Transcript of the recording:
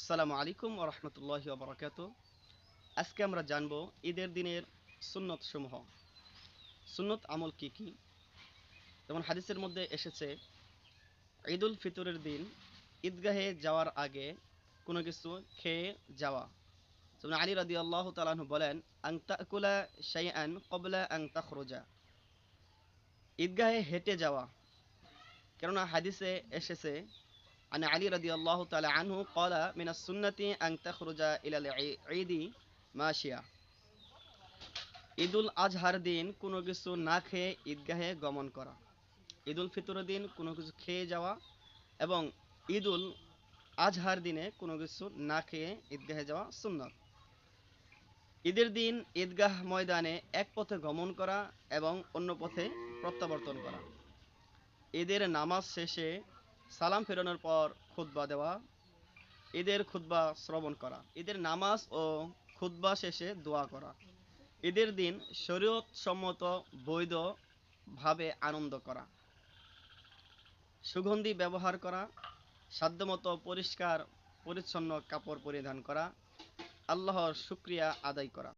আসসালামু আলাইকুম ওয়া রাহমাতুল্লাহি ওয়া বারাকাতুহু। আজকে আমরা জানব ঈদের দিনের সুন্নত সমূহ। সুন্নত আমল কি কি? যেমন হাদিসের মধ্যে এসেছে ঈদুল ফিতরের দিন ঈদগাহে যাওয়ার আগে কোনো কিছু খেয়ে যাওয়া। যেমন আলী রাদিয়াল্লাহু তাআলা আনহু বলেন, আন তাকুলা শাইআন ক্বাবলা আন তাখরুজা। ঈদগাহে হেঁটে যাওয়া। কেননা হাদিসে এসেছে আন আলী রাদিয়াল্লাহু তাআলা আনহু ক্বালা মিনাস সুন্নাতি আন তাখরুজা ইলাল ঈদি মাশিয়া। ঈদুল আজহার দিন কোনো কিছু না খেয়ে ঈদগাহে গমন করা, ঈদুল ফিতরের দিন কোনো কিছু খেয়ে যাওয়া এবং ঈদুল আজহার দিনে কোনো কিছু না খেয়ে ঈদগাহে যাওয়া সুন্নত। ঈদের দিন ঈদগাহ ময়দানে এক পথে গমন করা এবং অন্য পথে প্রত্যাবর্তন করা। ঈদের নামাজ শেষে সালাম ফেরানোর পর খুতবা দেওয়া, ঈদের খুতবা শ্রবণ করা, ঈদের নামাজ ও খুতবা শেষে দোয়া করা, ঈদের দিন শরীয়ত সম্মত বৈধভাবে আনন্দ করা, সুগন্ধি ব্যবহার করা, সাধ্যমতো পরিষ্কার পরিচ্ছন্ন কাপড় পরিধান করা, আল্লাহর শুকরিয়া আদায় করা।